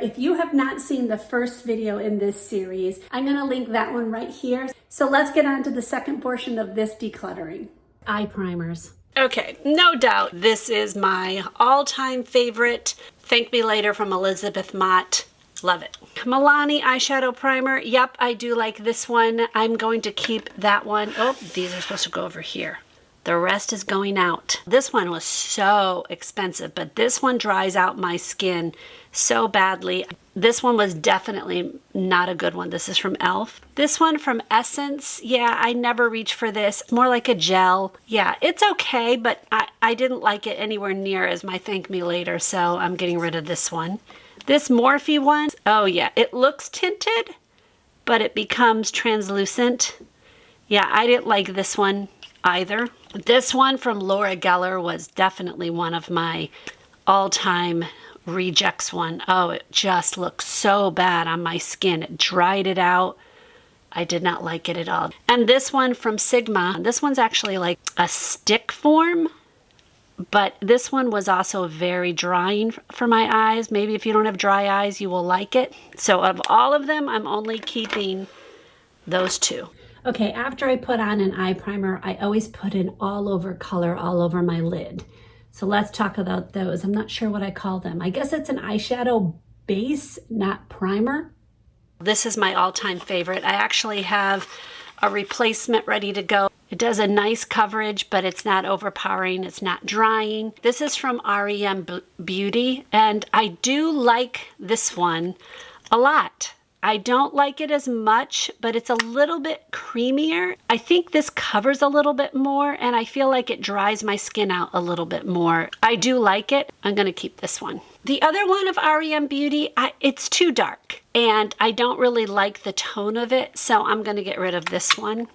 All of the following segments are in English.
If you have not seen the first video in this series, I'm gonna link that one right here. So let's get on to the second portion of this decluttering. Eye primers. Okay, no doubt this is my all-time favorite. Thank Me Later from Elizabeth Mott. Love it. Milani eyeshadow primer. Yep, I do like this one. I'm going to keep that one. Oh, these are supposed to go over here. The rest is going out. This one was so expensive, but this one dries out my skin so badly. This one was definitely not a good one. This is from e.l.f. This one from Essence. Yeah, I never reach for this. More like a gel. Yeah, it's okay, but I didn't like it anywhere near as my Thank Me Later, so I'm getting rid of this one. This Morphe one, oh yeah, it looks tinted, but it becomes translucent. Yeah, I didn't like this one either. This one from Laura Geller was definitely one of my all-time rejects one. Oh, it just looks so bad on my skin. It dried it out. I did not like it at all. And this one from Sigma, this one's actually like a stick form, but this one was also very drying for my eyes. Maybe if you don't have dry eyes, you will like it. So of all of them, I'm only keeping those two. Okay, after I put on an eye primer, I always put an all over color all over my lid. So let's talk about those. I'm not sure what I call them. I guess it's an eyeshadow base, not primer. This is my all-time favorite. I actually have a replacement ready to go. It does a nice coverage, but it's not overpowering. It's not drying. This is from REM Beauty, and I do like this one a lot. I don't like it as much, but it's a little bit creamier. I think this covers a little bit more, and I feel like it dries my skin out a little bit more. I do like it. I'm gonna keep this one. The other one of REM Beauty, it's too dark, and I don't really like the tone of it, so I'm gonna get rid of this one.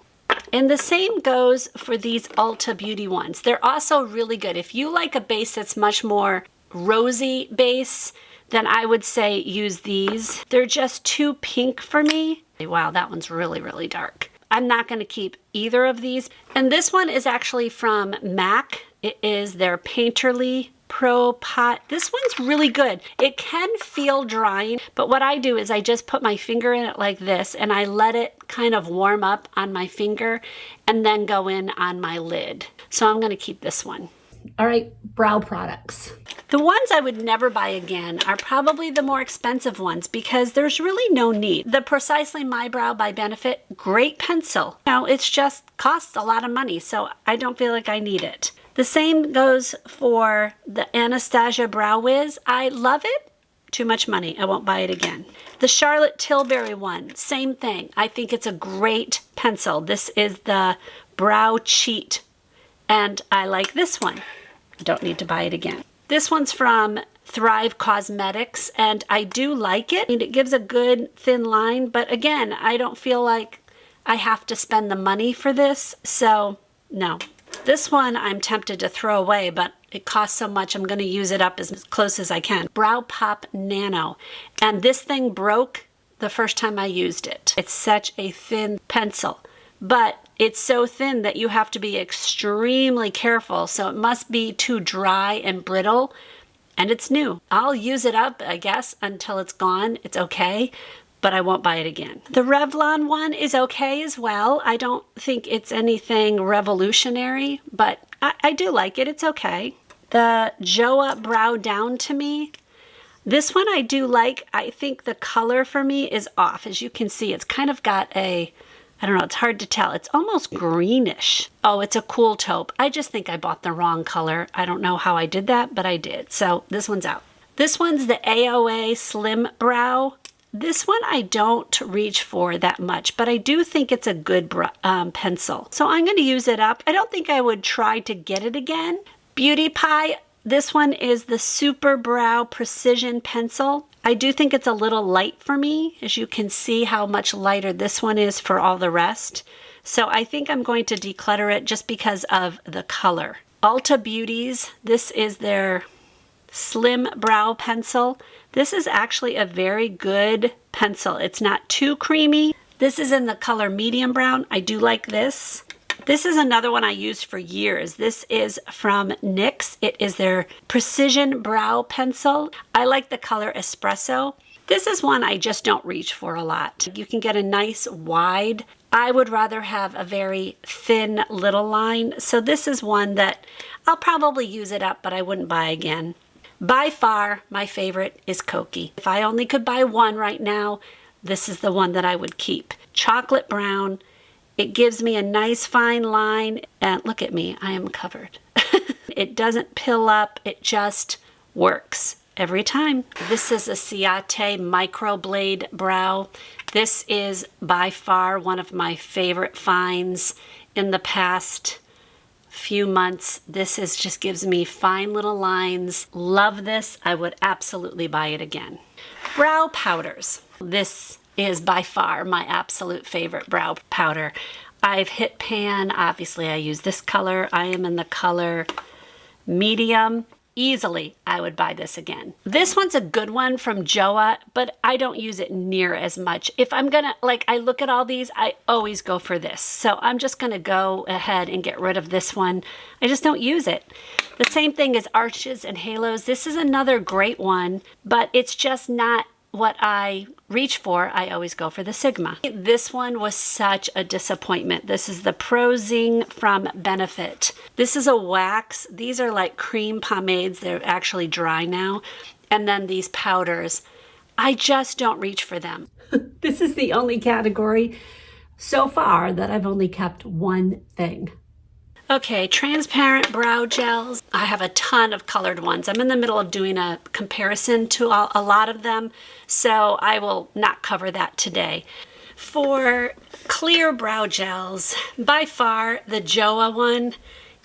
And the same goes for these Ulta Beauty ones. They're also really good. If you like a base that's much more rosy base, then I would say use these. They're just too pink for me. Wow, that one's really, really dark. I'm not gonna keep either of these. And this one is actually from MAC. It is their Painterly Pro Pot. This one's really good. It can feel drying, but what I do is I just put my finger in it like this and I let it kind of warm up on my finger and then go in on my lid. So I'm gonna keep this one. All right, brow products. The ones I would never buy again are probably the more expensive ones because there's really no need. The Precisely My Brow by Benefit, great pencil. Now, it's just costs a lot of money, so I don't feel like I need it. The same goes for the Anastasia Brow Wiz. I love it. Too much money. I won't buy it again. The Charlotte Tilbury one, same thing. I think it's a great pencil. This is the Brow Cheat, and I like this one. Don't need to buy it again. This one's from Thrive Cosmetics, and I do like it. I mean, it gives a good thin line, but again, I don't feel like I have to spend the money for this, so no. This one I'm tempted to throw away, but it costs so much, I'm gonna use it up as close as I can. Brow Pop Nano, and this thing broke the first time I used it. It's such a thin pencil, but it's so thin that you have to be extremely careful, so it must be too dry and brittle, and it's new. I'll use it up, I guess, until it's gone. It's okay, but I won't buy it again. The Revlon one is okay as well. I don't think it's anything revolutionary, but I do like it. It's okay. The Joa Brow Down to Me. This one I do like. I think the color for me is off. As you can see, it's kind of got a, I don't know, it's hard to tell. It's almost greenish. Oh, it's a cool taupe. I just think I bought the wrong color. I don't know how I did that, but I did. So this one's out. This one's the AOA Slim Brow. This one I don't reach for that much, but I do think it's a good pencil. So I'm going to use it up. I don't think I would try to get it again. Beauty Pie, this one is the Super Brow Precision Pencil. I do think it's a little light for me, as you can see how much lighter this one is for all the rest. So I think I'm going to declutter it just because of the color. Ulta Beauties, this is their Slim Brow Pencil. This is actually a very good pencil. It's not too creamy. This is in the color medium brown. I do like this. This is another one I used for years. This is from NYX. It is their Precision Brow Pencil. I like the color Espresso. This is one I just don't reach for a lot. You can get a nice wide. I would rather have a very thin little line. So this is one that I'll probably use it up, but I wouldn't buy again. By far, my favorite is Koki. If I only could buy one right now, this is the one that I would keep. Chocolate brown. It gives me a nice fine line. And look at me, I am covered. It doesn't pill up, it just works every time. This is a Ciate microblade brow. This is by far one of my favorite finds in the past few months. This is just gives me fine little lines. Love this. I would absolutely buy it again. Brow powders. This is by far my absolute favorite brow powder. I've hit pan. Obviously, I use this color. I am in the color medium. Easily, I would buy this again. This one's a good one from Joa, but I don't use it near as much. If I'm gonna, like, I look at all these, I always go for this. So I'm just gonna go ahead and get rid of this one. I just don't use it. The same thing as Arches and Halos. This is another great one, but it's just not what I reach for. I always go for the Sigma. This one was such a disappointment. This is the Pro Zing from Benefit. This is a wax. These are like cream pomades. They're actually dry now. And then these powders. I just don't reach for them. This is the only category so far that I've only kept one thing. Okay, transparent brow gels. I have a ton of colored ones. I'm in the middle of doing a comparison to a lot of them, so I will not cover that today. For clear brow gels, by far the Joa one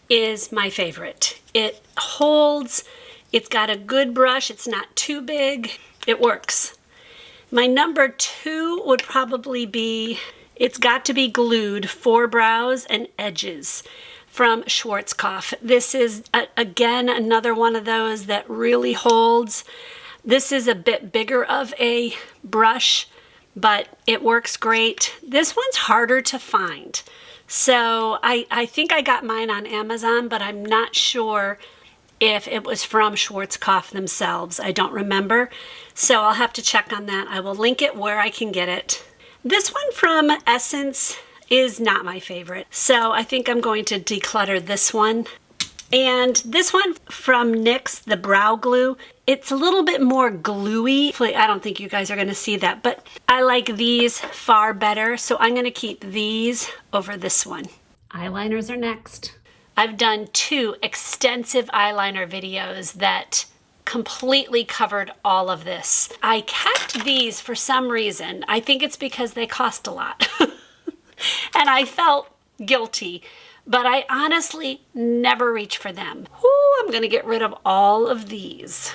is my favorite. It holds, it's got a good brush, it's not too big, it works. My number 2 would probably be, it's got to be glued for brows and edges, from Schwarzkopf. This is, again, another one of those that really holds. This is a bit bigger of a brush, but it works great. This one's harder to find. So I think I got mine on Amazon, but I'm not sure if it was from Schwarzkopf themselves. I don't remember. So I'll have to check on that. I will link it where I can get it. This one from Essence is not my favorite. So I think I'm going to declutter this one. And this one from NYX, the brow glue, it's a little bit more gluey. I don't think you guys are gonna see that, but I like these far better. So I'm gonna keep these over this one. Eyeliners are next. I've done 2 extensive eyeliner videos that completely covered all of this. I kept these for some reason. I think it's because they cost a lot. And I felt guilty, but I honestly never reach for them. Ooh, I'm gonna get rid of all of these.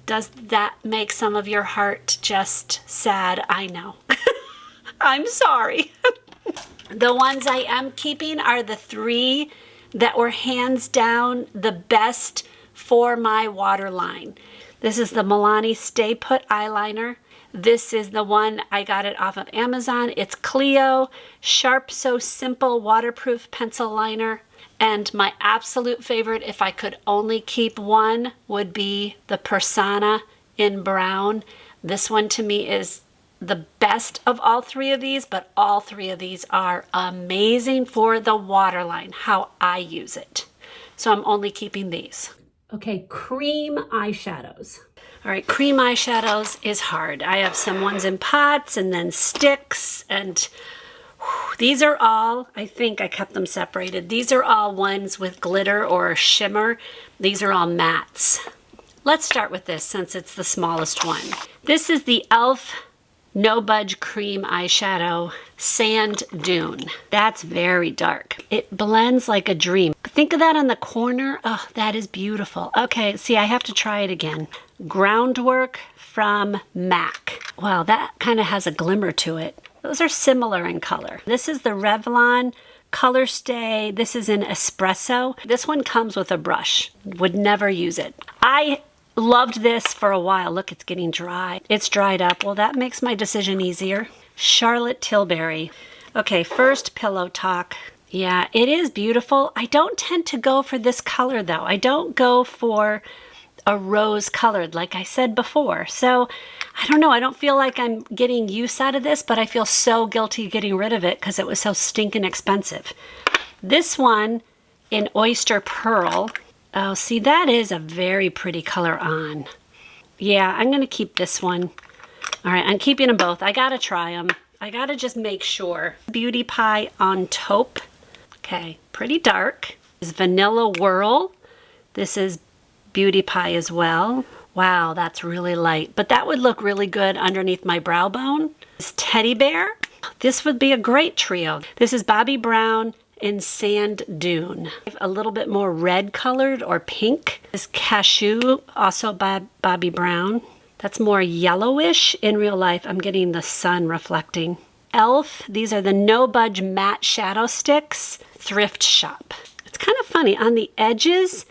Does that make some of your heart just sad? I know. I'm sorry. The ones I am keeping are the 3 that were hands down the best for my waterline. This is the Milani Stay Put eyeliner. This is the one, I got it off of Amazon. It's Clio, Sharp So Simple Waterproof Pencil Liner. And my absolute favorite, if I could only keep one, would be the Persona in brown. This one to me is the best of all 3 of these, but all 3 of these are amazing for the waterline, how I use it. So I'm only keeping these. Okay, cream eyeshadows. All right, cream eyeshadows is hard. I have some ones in pots and then sticks, and these are all, I think I kept them separated. These are all ones with glitter or shimmer. These are all mattes. Let's start with this since it's the smallest one. This is the e.l.f. No Budge Cream Eyeshadow Sand Dune. That's very dark. It blends like a dream. Think of that on the corner. Oh, that is beautiful. Okay, see, I have to try it again. Groundwork from MAC. Wow, that kind of has a glimmer to it. Those are similar in color. This is the Revlon Color Stay. This is in Espresso. This one comes with a brush. Would never use it. I loved this for a while. Look, it's getting dry. It's dried up. Well, that makes my decision easier. Charlotte Tilbury. Okay, first Pillow Talk. Yeah, it is beautiful. I don't tend to go for this color though. I don't go for a rose colored, like I said before. So I don't know, I don't feel like I'm getting use out of this, but I feel so guilty getting rid of it because it was so stinking expensive. This one in Oyster Pearl. Oh, see, that is a very pretty color on. Yeah, I'm gonna keep this one. All right, I'm keeping them both. I gotta try them. I gotta just make sure. Beauty Pie on Taupe. Okay, pretty dark. This is Vanilla Whirl. This is Beauty Pie as well. Wow, that's really light, but that would look really good underneath my brow bone. This Teddy Bear. This would be a great trio. This is Bobbi Brown in Sand Dune. A little bit more red colored or pink. This Cashew, also by Bobbi Brown. That's more yellowish. In real life, I'm getting the sun reflecting. Elf, these are the No Budge Matte Shadow Sticks. Thrift Shop. It's kind of funny. On the edges,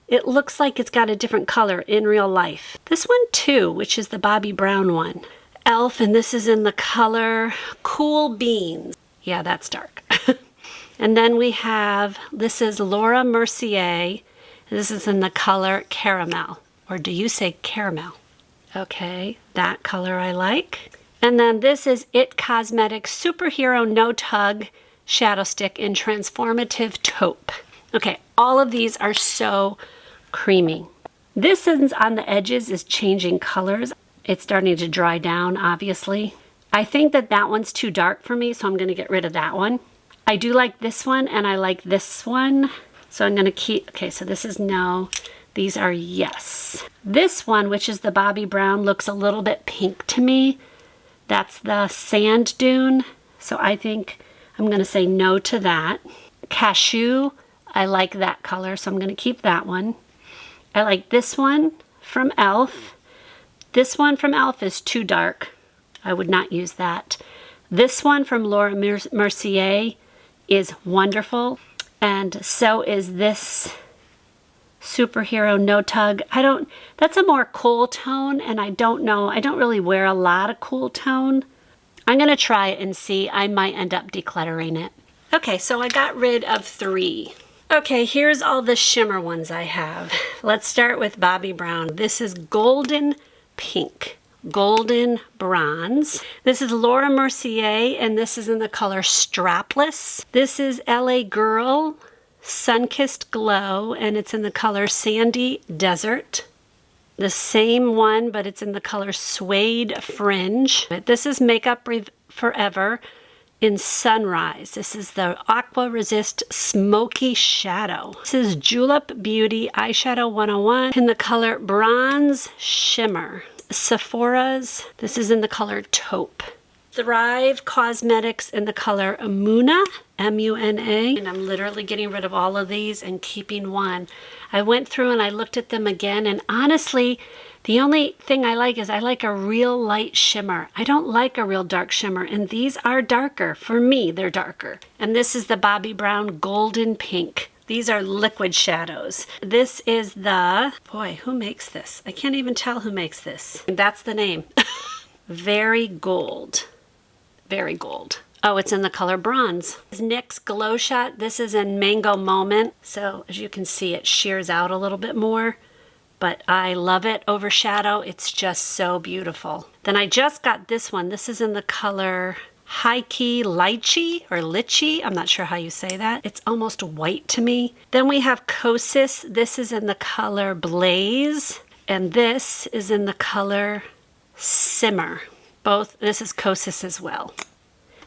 it looks like it's got a different color in real life. This one too, which is the Bobbi Brown one. Elf, and this is in the color Cool Beans. Yeah, that's dark. And then we have, this is Laura Mercier. This is in the color Caramel. Or do you say caramel? Okay, that color I like. And then this is It Cosmetics Superhero No Tug Shadow Stick in Transformative Taupe. Okay, all of these are so creamy. This is on the edges is changing colors. It's starting to dry down, obviously. I think that that one's too dark for me, so I'm gonna get rid of that one. I do like this one, and I like this one. So I'm gonna keep, okay, so this is no. These are yes. This one, which is the Bobbi Brown, looks a little bit pink to me. That's the Sand Dune. So I think I'm gonna say no to that. Cashew, I like that color, so I'm gonna keep that one. I like this one from e.l.f. This one from e.l.f. is too dark. I would not use that. This one from Laura Mercier is wonderful. And so is this Superhero No Tug. That's a more cool tone, and I don't know. I don't really wear a lot of cool tone. I'm gonna try it and see. I might end up decluttering it. Okay, so I got rid of 3. Okay, here's all the shimmer ones I have. Let's start with Bobbi Brown. This is Golden Pink, Golden Bronze. This is Laura Mercier, and this is in the color Strapless. This is LA Girl, Sunkissed Glow, and it's in the color Sandy Desert. The same one, but it's in the color Suede Fringe. This is Makeup Forever in Sunrise. This is the Aqua Resist Smoky Shadow. This is Julep Beauty Eyeshadow 101 in the color Bronze Shimmer. Sephora's, this is in the color Taupe. Thrive Cosmetics in the color Muna, M-U-N-A. And I'm literally getting rid of all of these and keeping one. I went through and I looked at them again, and honestly, the only thing I like is I like a real light shimmer. I don't like a real dark shimmer, and these are darker. For me, they're darker. And this is the Bobbi Brown Golden Pink. These are liquid shadows. This is the, boy, who makes this? I can't even tell who makes this. That's the name. Very Gold. Very Gold. Oh, it's in the color Bronze. This is NYX Glow Shot. This is in Mango Moment. So as you can see, it shears out a little bit more, but I love it over shadow. It's just so beautiful. Then I just got this one. This is in the color High Key Lychee or Litchi. I'm not sure how you say that. It's almost white to me. Then we have Kosas. This is in the color Blaze, and this is in the color Simmer. Both, this is Kosas as well.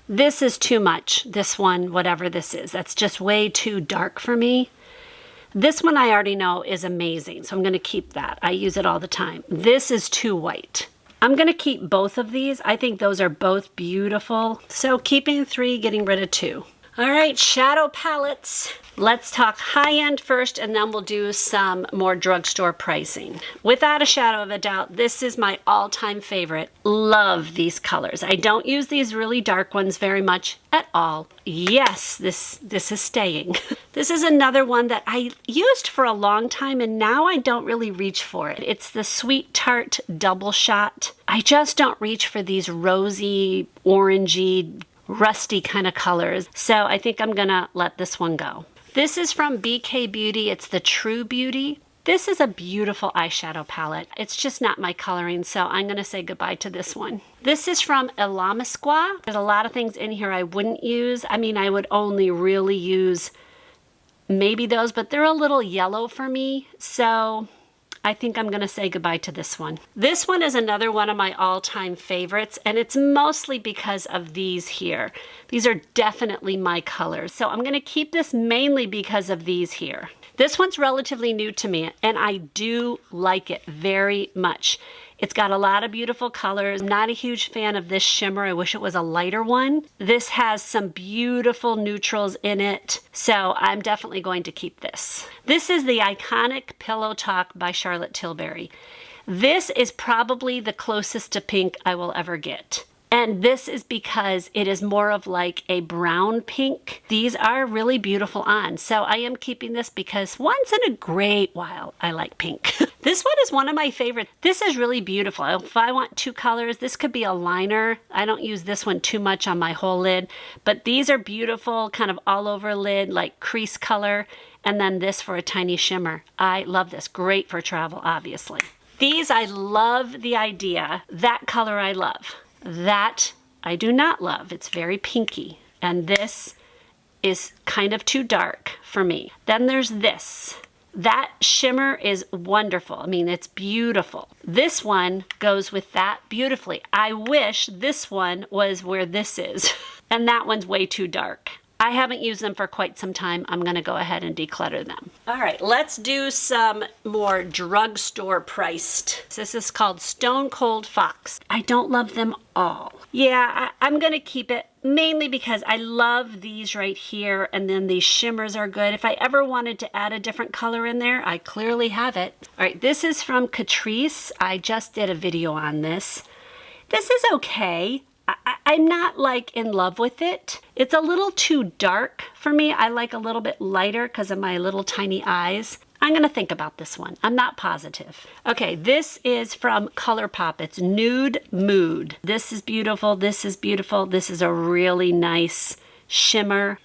This is too much, this one, whatever this is. That's just way too dark for me. This one I already know is amazing, so I'm gonna keep that. I use it all the time. This is too white. I'm gonna keep both of these. I think those are both beautiful. So keeping 3, getting rid of 2. All right, shadow palettes. Let's talk high-end first, and then we'll do some more drugstore pricing. Without a shadow of a doubt, this is my all-time favorite. Love these colors. I don't use these really dark ones very much at all. Yes, this is staying. This is another one that I used for a long time, and now I don't really reach for it. It's the Sweet Tart Double Shot. I just don't reach for these rosy, orangey, rusty kind of colors. So I think I'm gonna let this one go. This is from BK Beauty. It's the True Beauty. This is a beautiful eyeshadow palette. It's just not my coloring, so I'm gonna say goodbye to this one. This is from Mascara. There's a lot of things in here I wouldn't use. I mean, I would only really use maybe those, but they're a little yellow for me, so I think I'm gonna say goodbye to this one. This one is another one of my all-time favorites, and it's mostly because of these here. These are definitely my colors, so I'm gonna keep this mainly because of these here. This one's relatively new to me, and I do like it very much. It's got a lot of beautiful colors. I'm not a huge fan of this shimmer. I wish it was a lighter one. This has some beautiful neutrals in it, so I'm definitely going to keep this. This is the iconic Pillow Talk by Charlotte Tilbury. This is probably the closest to pink I will ever get. And this is because it is more of like a brown pink. These are really beautiful on. So I am keeping this because once in a great while, I like pink. This one is one of my favorites. This is really beautiful. If I want two colors, this could be a liner. I don't use this one too much on my whole lid, but these are beautiful, kind of all over lid, like crease color. And then this for a tiny shimmer. I love this. Great for travel, obviously. These, I love the idea. That color I love. That I do not love. It's very pinky. And this is kind of too dark for me. Then there's this. That shimmer is wonderful. I mean, it's beautiful. This one goes with that beautifully. I wish this one was where this is. And that one's way too dark. I haven't used them for quite some time. I'm gonna go ahead and declutter them. All right, let's do some more drugstore priced. This is called Stone Cold Fox. I don't love them all. Yeah, I'm gonna keep it mainly because I love these right here, and then these shimmers are good. If I ever wanted to add a different color in there, I clearly have it. All right, this is from Catrice. I just did a video on this. This is okay. I'm not like in love with it. It's a little too dark for me. I like a little bit lighter because of my little tiny eyes. I'm gonna think about this one. I'm not positive. Okay, this is from ColourPop. It's Nude Mood. This is beautiful. This is beautiful. This is a really nice shimmer.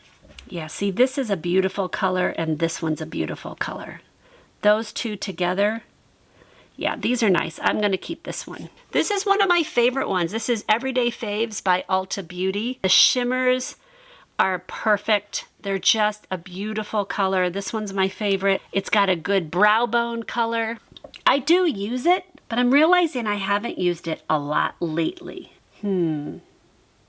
Yeah, see, this is a beautiful color and this one's a beautiful color. Those two together, yeah, these are nice. I'm going to keep this one. This is one of my favorite ones. This is Everyday Faves by Ulta Beauty. The shimmers are perfect. They're just a beautiful color. This one's my favorite. It's got a good brow bone color. I do use it, but I'm realizing I haven't used it a lot lately. I'm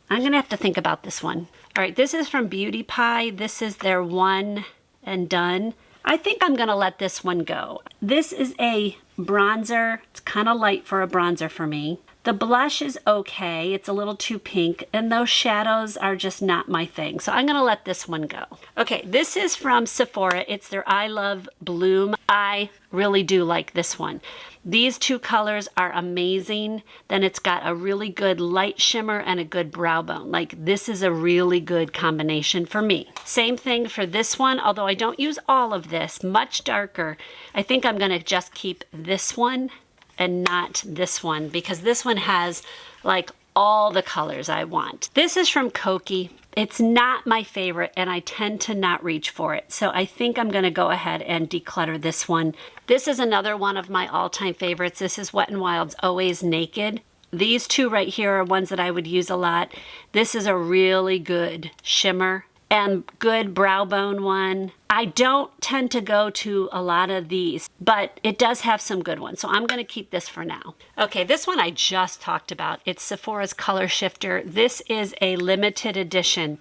going to have to think about this one. All right, this is from Beauty Pie. This is their One and Done. I think I'm going to let this one go. This is a bronzer. It's kind of light for a bronzer for me. The blush is okay. It's a little too pink, and those shadows are just not my thing. So I'm going to let this one go. Okay, this is from Sephora. It's their I Love Bloom. I really do like this one. These two colors are amazing. Then it's got a really good light shimmer and a good brow bone. Like, this is a really good combination for me. Same thing for this one, although I don't use all of this, much darker. I think I'm gonna just keep this one and not this one because this one has like all the colors I want. This is from Koki. It's not my favorite and I tend to not reach for it. So I think I'm gonna go ahead and declutter this one. This is another one of my all-time favorites. This is Wet n Wild's Always Naked. These two right here are ones that I would use a lot. This is a really good shimmer and good brow bone one. I don't tend to go to a lot of these, but it does have some good ones. So I'm gonna keep this for now. Okay, this one I just talked about. It's Sephora's Color Shifter. This is a limited edition.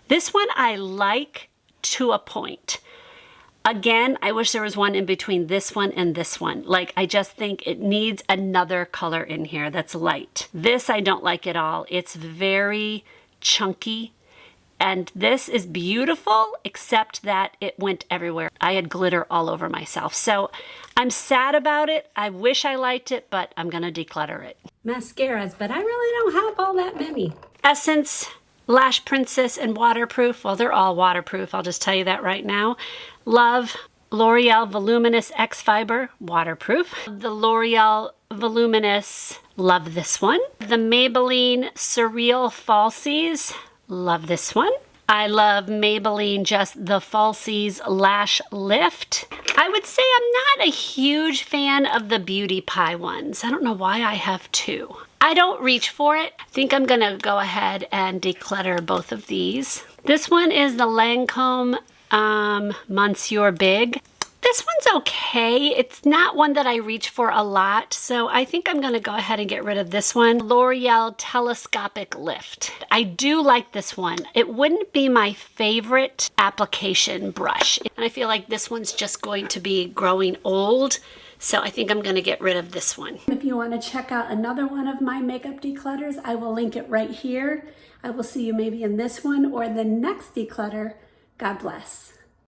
This one I like to a point. Again, I wish there was one in between this one and this one. Like, I just think it needs another color in here that's light. This I don't like at all. It's very chunky. And this is beautiful, except that it went everywhere. I had glitter all over myself. So I'm sad about it. I wish I liked it, but I'm gonna declutter it. Mascaras, but I really don't have all that many. Essence, Lash Princess, and Waterproof. Well, they're all waterproof. I'll just tell you that right now. Love L'Oreal Voluminous X Fiber, waterproof. The L'Oreal Voluminous, love this one. The Maybelline Surreal Falsies. Love this one. I love Maybelline Just the Falsies Lash Lift. I would say I'm not a huge fan of the Beauty Pie ones. I don't know why I have two. I don't reach for it. I think I'm gonna go ahead and declutter both of these. This one is the Lancome Monsieur Big. This one's okay. It's not one that I reach for a lot, so I think I'm gonna go ahead and get rid of this one. L'Oreal Telescopic Lift. I do like this one. It wouldn't be my favorite application brush, and I feel like this one's just going to be growing old, so I think I'm gonna get rid of this one. If you wanna check out another one of my makeup declutters, I will link it right here. I will see you maybe in this one or the next declutter. God bless.